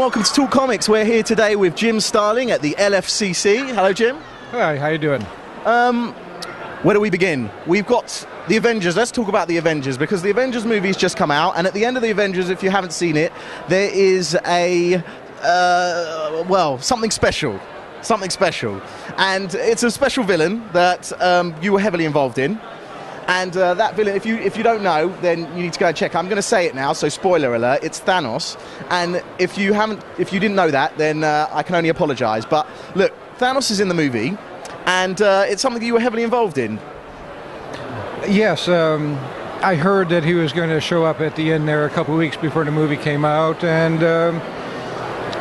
welcome to Talk Comics. We're here today with Jim Starlin at the LFCC. Hello, Jim. Hi, how you doing? Where do we begin? We've got the Avengers. Let's talk about the Avengers, because the Avengers movie's just come out, and at the end of the Avengers, if you haven't seen it, there is a, something special. Something special. And it's a special villain that you were heavily involved in. And that villain, if you don't know, then you need to go and check. I'm going to say it now, so spoiler alert, it's Thanos. And if you didn't know that, then I can only apologise. But look, Thanos is in the movie, and it's something that you were heavily involved in. Yes, I heard that he was going to show up at the end there a couple of weeks before the movie came out, and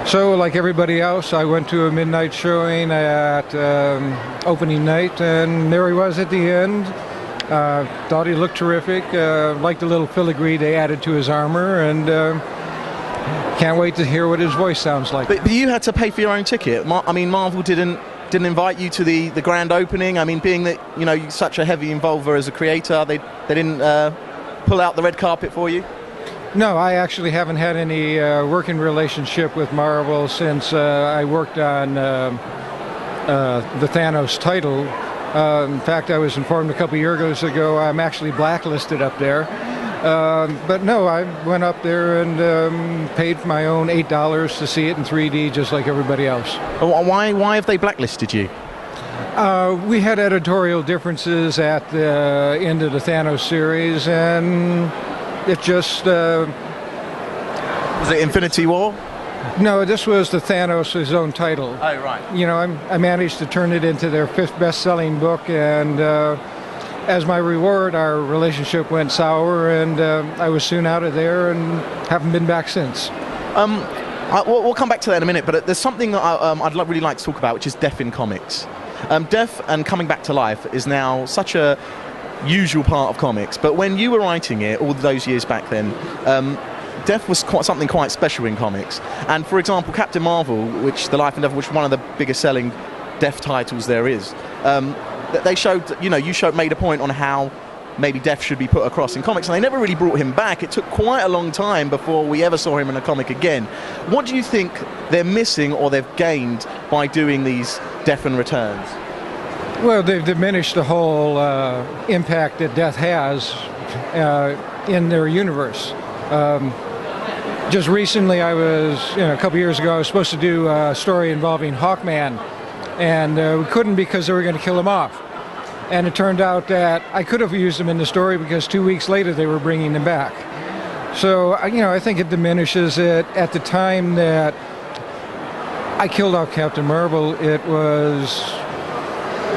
so like everybody else, I went to a midnight showing at opening night, and there he was at the end. Thought he looked terrific, liked the little filigree they added to his armor, and can't wait to hear what his voice sounds like. But you had to pay for your own ticket. I mean, Marvel didn't invite you to the grand opening. I mean, being that you're such a heavy involver as a creator, they didn't pull out the red carpet for you? No, I actually haven't had any working relationship with Marvel since I worked on the Thanos title. In fact, I was informed a couple of years ago I'm actually blacklisted up there. But no, I went up there and paid my own $8 to see it in 3D, just like everybody else. Why have they blacklisted you? We had editorial differences at the end of the Thanos series, and it just... Was it Infinity War? No, this was the Thanos, his own title. Oh, right. I managed to turn it into their 5th best-selling book, and as my reward, our relationship went sour, and I was soon out of there and haven't been back since. We'll come back to that in a minute, but there's something that I'd really like to talk about, which is death in comics. Death and coming back to life is now such a usual part of comics, but when you were writing it all those years back then, death was something quite special in comics. And for example, Captain Marvel, which The Life and Death, which is one of the biggest selling death titles there is, they showed, made a point on how maybe death should be put across in comics, and they never really brought him back. It took quite a long time before we ever saw him in a comic again. What do you think they're missing or they've gained by doing these death and returns? Well, they've diminished the whole impact that death has in their universe. Just recently, I was, a couple years ago, I was supposed to do a story involving Hawkman, and we couldn't because they were going to kill him off. And it turned out that I could have used him in the story because 2 weeks later they were bringing him back. So, I think it diminishes it. At the time that I killed off Captain Marvel, they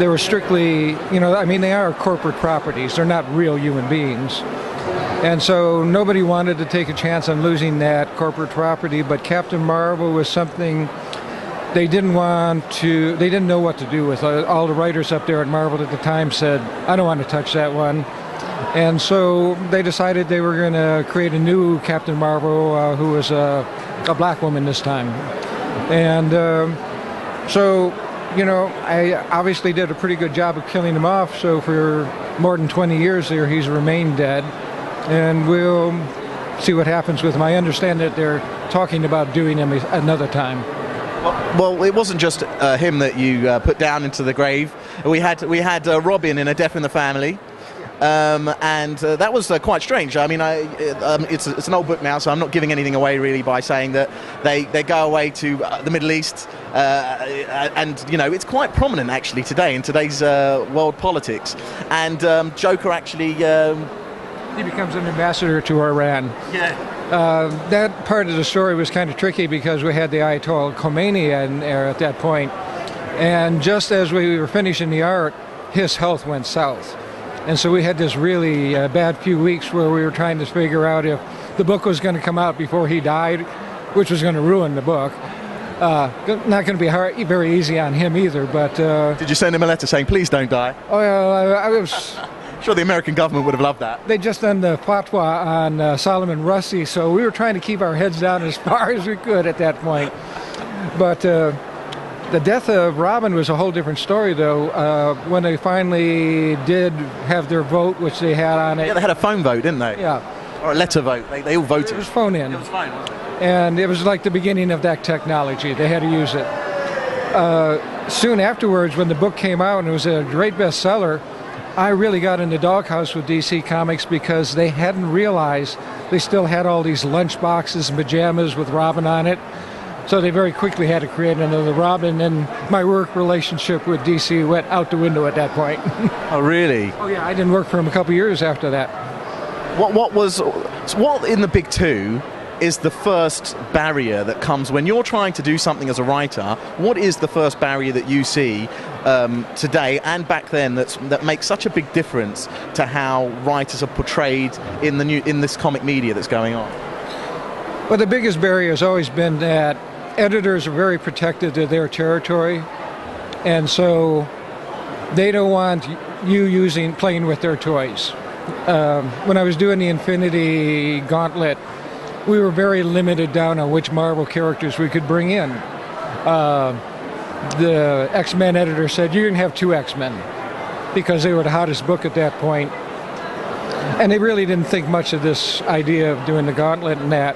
were strictly, they are corporate properties. They're not real human beings. And so nobody wanted to take a chance on losing that corporate property, but Captain Marvel was something they didn't know what to do with. All the writers up there at Marvel at the time said, I don't want to touch that one. And so they decided they were going to create a new Captain Marvel who was a black woman this time. And I obviously did a pretty good job of killing him off, so for more than 20 years there he's remained dead. And we'll see what happens with him. I understand that they're talking about doing him another time. Well, it wasn't just him that you put down into the grave. We had Robin in A Death in the Family, and that was quite strange. I mean, it's an old book now, so I'm not giving anything away really by saying that they go away to the Middle East, and it's quite prominent actually today in today's world politics. And Joker actually. He becomes an ambassador to Iran. Yeah. That part of the story was kind of tricky because we had the Ayatollah Khomeini in there at that point. And just as we were finishing the art, his health went south. And so we had this really bad few weeks where we were trying to figure out if the book was going to come out before he died, which was going to ruin the book. Not going to be very easy on him either, but... Did you send him a letter saying, please don't die? Oh, I was... Sure, the American government would have loved that. They just done the fatwa on Solomon Rushdie, so we were trying to keep our heads down as far as we could at that point. But the death of Robin was a whole different story, though. When they finally did have their vote, which they had on it. Yeah, they had a phone vote, didn't they? Yeah. Or a letter vote. They all voted. It was phone in. It was phone, wasn't it? And it was like the beginning of that technology. They had to use it. Soon afterwards, when the book came out and it was a great bestseller, I really got in the doghouse with DC Comics because they hadn't realized they still had all these lunch boxes and pajamas with Robin on it. So they very quickly had to create another Robin, and my work relationship with DC went out the window at that point. Oh, really? Oh, yeah, I didn't work for him a couple years after that. What in the big two is the first barrier that comes when you're trying to do something as a writer? What is the first barrier that you see today and back then that makes such a big difference to how writers are portrayed in this comic media that's going on? Well, the biggest barrier has always been that editors are very protected to their territory, and so they don't want you playing with their toys. When I was doing the Infinity Gauntlet, we were very limited down on which Marvel characters we could bring in. The X-Men editor said you can have 2 X-Men because they were the hottest book at that point. And they really didn't think much of this idea of doing the Gauntlet and that.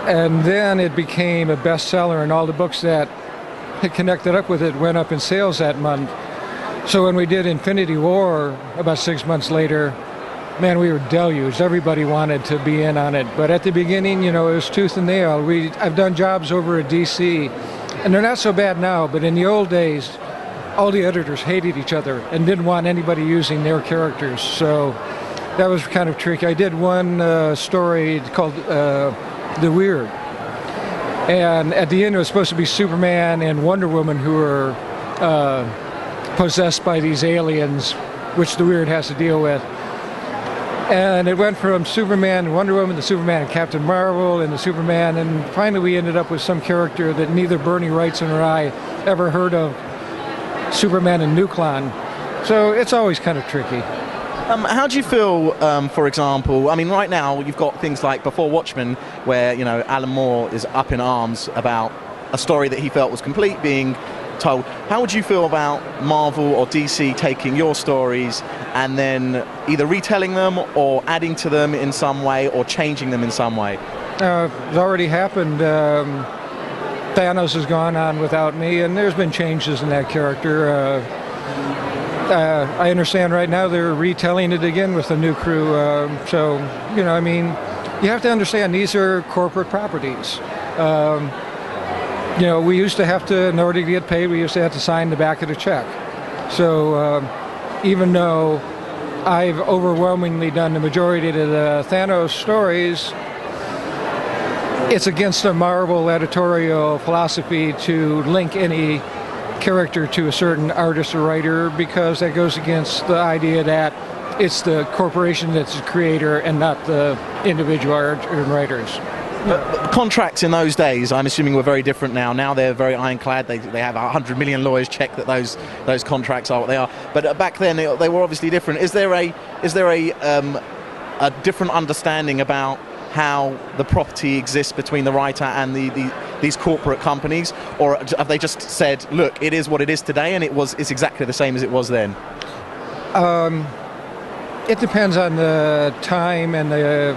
And then it became a bestseller, and all the books that had connected up with it went up in sales that month. So when we did Infinity War about 6 months later, man, we were deluged. Everybody wanted to be in on it. But at the beginning, it was tooth and nail. I've done jobs over at DC, and they're not so bad now, but in the old days, all the editors hated each other and didn't want anybody using their characters. So that was kind of tricky. I did one story called The Weird. And at the end, it was supposed to be Superman and Wonder Woman who were possessed by these aliens, which the Weird has to deal with. And it went from Superman and Wonder Woman to Superman and Captain Marvel and the Superman, and finally we ended up with some character that neither Bernie Wrightson or I ever heard of, Superman and Nuklon. So it's always kind of tricky. How do you feel, for example, I mean, right now you've got things like Before Watchmen, where, Alan Moore is up in arms about a story that he felt was complete being told. How would you feel about Marvel or DC taking your stories and then either retelling them or adding to them in some way or changing them in some way? It's already happened. Thanos has gone on without me, and there's been changes in that character. I understand right now they're retelling it again with a new crew. So, you have to understand these are corporate properties. We used to have to, in order to get paid, we used to have to sign the back of the check. So even though I've overwhelmingly done the majority of the Thanos stories, it's against the Marvel editorial philosophy to link any character to a certain artist or writer, because that goes against the idea that it's the corporation that's the creator and not the individual writers. But contracts in those days, I'm assuming, were very different now. Now they're very ironclad. They have 100 million lawyers check that those contracts are what they are. But back then they were obviously different. Is there a different understanding about how the property exists between the writer and these corporate companies, or have they just said, look, it is what it is today, and it's exactly the same as it was then? It depends on the time and the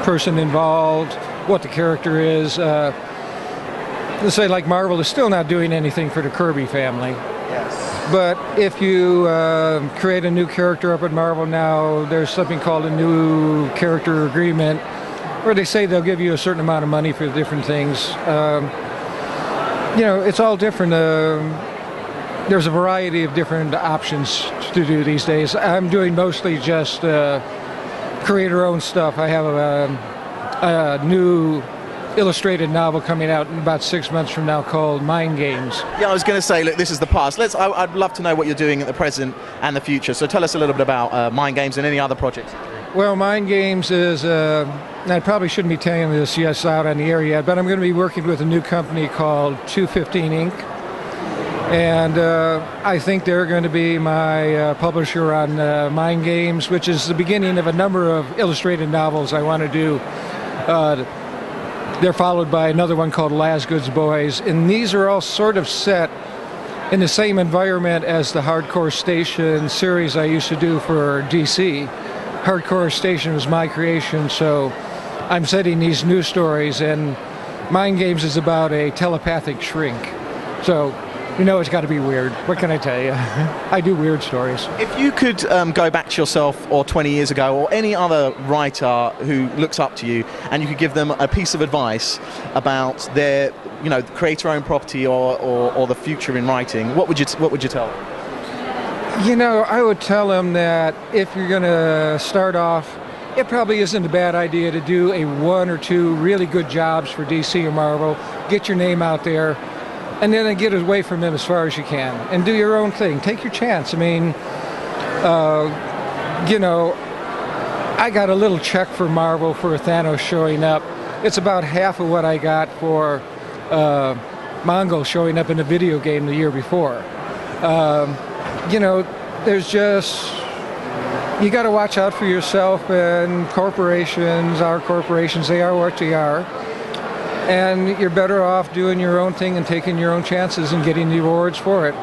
person involved, what the character is. Let's say like Marvel is still not doing anything for the Kirby family. Yes. But if you create a new character up at Marvel now, there's something called a new character agreement, where they say they'll give you a certain amount of money for different things. It's all different. There's a variety of different options to do these days. I'm doing mostly just creator-owned stuff. I have a new illustrated novel coming out in about 6 months from now called Mind Games. Yeah, I was going to say, look, this is the past. I'd love to know what you're doing at the present and the future. So tell us a little bit about Mind Games and any other projects. Well, Mind Games is, I probably shouldn't be telling this out on the air yet, but I'm going to be working with a new company called 215 Inc. And I think they're going to be my publisher on Mind Games, which is the beginning of a number of illustrated novels I want to do. They're followed by another one called Lasgood's Boys, and these are all sort of set in the same environment as the Hardcore Station series I used to do for DC. Hardcore Station was my creation, so I'm setting these new stories, and Mind Games is about a telepathic shrink. So, it's got to be weird. What can I tell you? I do weird stories. If you could go back to yourself or 20 years ago or any other writer who looks up to you, and you could give them a piece of advice about their, create your own property or the future in writing, what would you tell them? I would tell them that if you're going to start off, it probably isn't a bad idea to do one or two really good jobs for DC or Marvel, get your name out there, and then get away from them as far as you can, and do your own thing. Take your chance. I mean, I got a little check for Marvel for Thanos showing up. It's about half of what I got for Mongol showing up in a video game the year before. There's just... You got to watch out for yourself, and corporations, our corporations, they are what they are. And you're better off doing your own thing and taking your own chances and getting the rewards for it.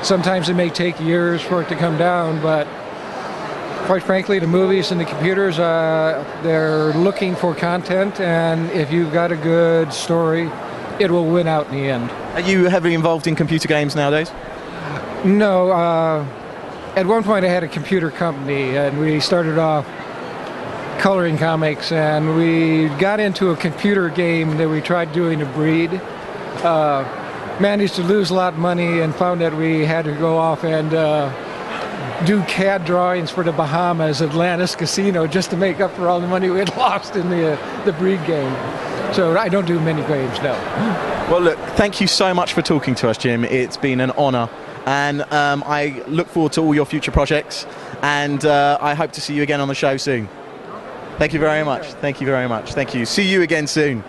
Sometimes it may take years for it to come down, but quite frankly, the movies and the computers, they're looking for content, and if you've got a good story, it will win out in the end. Are you heavily involved in computer games nowadays? No. At one point I had a computer company, and we started off coloring comics, and we got into a computer game that we tried doing a breed. Managed to lose a lot of money and found that we had to go off and do CAD drawings for the Bahamas Atlantis Casino just to make up for all the money we had lost in the breed game. So I don't do many games now. Well, look, thank you so much for talking to us, Jim. It's been an honor. And I look forward to all your future projects, and I hope to see you again on the show soon. Thank you very much. Thank you very much. Thank you. See you again soon.